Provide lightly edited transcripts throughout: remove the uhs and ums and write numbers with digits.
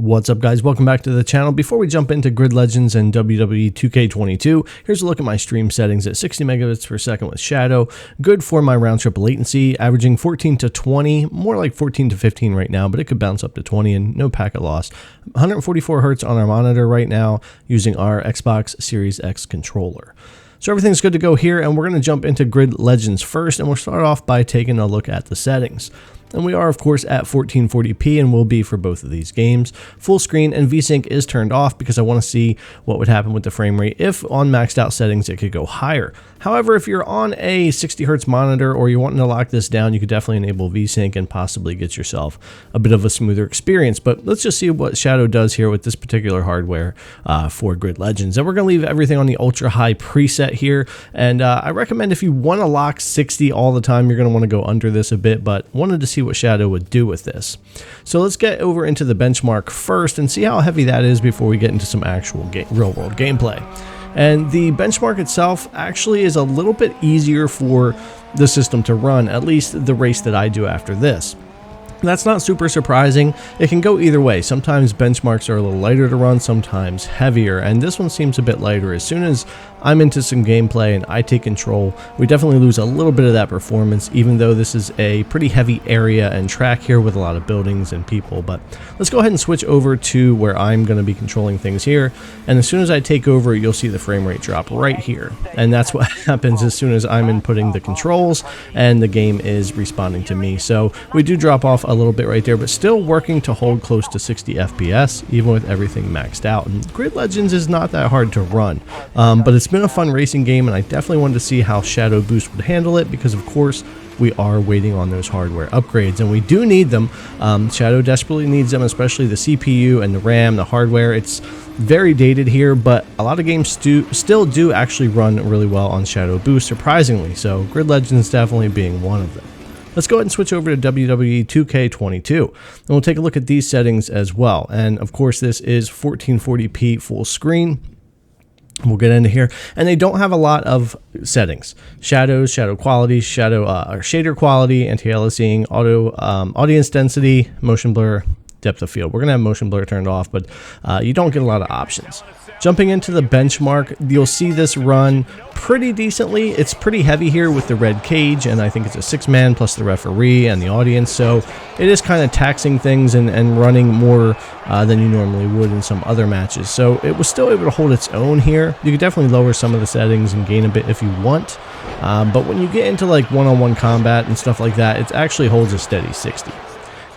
What's up, guys? Welcome back to the channel. Before we jump into Grid Legends and WWE 2K22, here's a look at my stream settings at 60 megabits per second with Shadow. Good for my round trip latency, averaging 14 to 20, more like 14 to 15 right now, but it could bounce up to 20 and no packet loss. 144 hertz on our monitor right now using our Xbox Series X controller. So everything's good to go here, and we're going to jump into Grid Legends first, and we'll start off by taking a look at the settings. And we are, of course, at 1440p and will be for both of these games. Full screen and VSync is turned off because I want to see what would happen with the frame rate if on maxed out settings it could go higher. However, if you're on a 60 hertz monitor or you're wanting to lock this down, you could definitely enable VSync and possibly get yourself a bit of a smoother experience. But let's just see what Shadow does here with this particular hardware for Grid Legends. And we're going to leave everything on the ultra high preset here. And I recommend if you want to lock 60 all the time, you're going to want to go under this a bit, but wanted to see what Shadow would do with this. So let's get over into the benchmark first and see how heavy that is before we get into some actual real world gameplay. And the benchmark itself actually is a little bit easier for the system to run, at least the race that I do after this. That's not super surprising. It can go either way. Sometimes benchmarks are a little lighter to run, sometimes heavier, and this one seems a bit lighter. As soon as I'm into some gameplay and I take control, we definitely lose a little bit of that performance, even though this is a pretty heavy area and track here with a lot of buildings and people. But let's go ahead and switch over to where I'm going to be controlling things here, and as soon as I take over, you'll see the frame rate drop right here. And that's what happens as soon as I'm inputting the controls and the game is responding to me. So we do drop off a little bit right there, but still working to hold close to 60 FPS even with everything maxed out. And Grid Legends is not that hard to run, but it's been a fun racing game, and I definitely wanted to see how Shadow Boost would handle it because of course we are waiting on those hardware upgrades, and we do need them. Shadow desperately needs them, especially the CPU and the RAM, the hardware. It's very dated here, but a lot of games still do actually run really well on Shadow Boost, surprisingly. So Grid Legends definitely being one of them. Let's go ahead and switch over to WWE 2K22, and we'll take a look at these settings as well. And of course, this is 1440p full screen. We'll get into here, and they don't have a lot of settings: shadows, shadow quality, shader quality, anti-aliasing, audience density, motion blur, depth of field. We're gonna have motion blur turned off, but you don't get a lot of options. Jumping into the benchmark, you'll see this run pretty decently. It's pretty heavy here with the red cage, and I think it's a 6-man plus the referee and the audience, so it is kind of taxing things and running more than you normally would in some other matches. So it was still able to hold its own here. You could definitely lower some of the settings and gain a bit if you want, but when you get into like one-on-one combat and stuff like that, it actually holds a steady 60.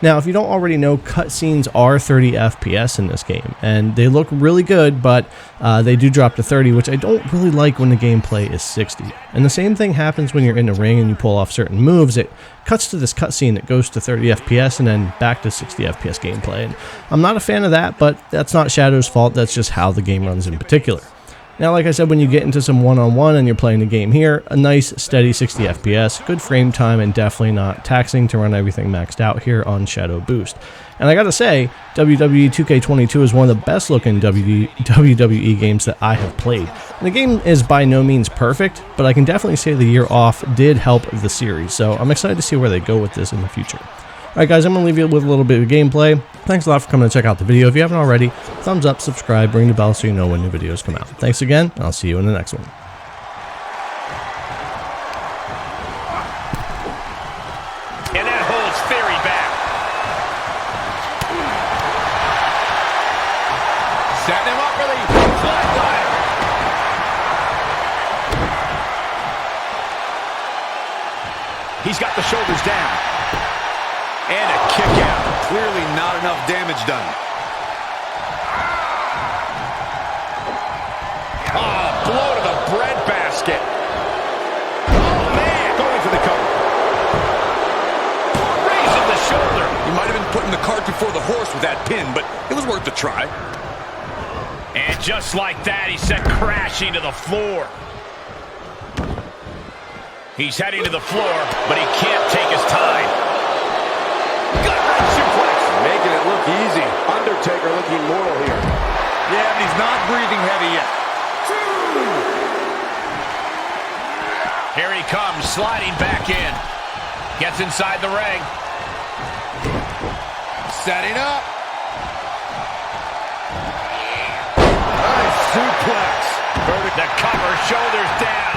Now, if you don't already know, cutscenes are 30 FPS in this game, and they look really good, but they do drop to 30, which I don't really like when the gameplay is 60. And the same thing happens when you're in the ring and you pull off certain moves. It cuts to this cutscene that goes to 30 FPS and then back to 60 FPS gameplay. And I'm not a fan of that, but that's not Shadow's fault. That's just how the game runs in particular. Now, like I said, when you get into some one-on-one and you're playing the game here, a nice steady 60 FPS, good frame time, and definitely not taxing to run everything maxed out here on Shadow Boost. And I gotta say, WWE 2K22 is one of the best looking WWE games that I have played. And the game is by no means perfect, but I can definitely say the year off did help the series, so I'm excited to see where they go with this in the future. Alright guys, I'm going to leave you with a little bit of gameplay. Thanks a lot for coming to check out the video. If you haven't already, thumbs up, subscribe, ring the bell so you know when new videos come out. Thanks again, and I'll see you in the next one. And that holds Theory back. Setting him up for the flatline. He's got the shoulders down. And a kick out. Clearly not enough damage done. Oh, blow to the breadbasket. Oh, man. Going for the cover. Raising the shoulder. You might have been putting the cart before the horse with that pin, but it was worth a try. And just like that, he sent crashing to the floor. He's heading to the floor, but he can't take his time. Making it look easy. Undertaker looking mortal here. Yeah, but he's not breathing heavy yet. Here he comes, sliding back in. Gets inside the ring. Setting up. suplex. The cover, shoulders down.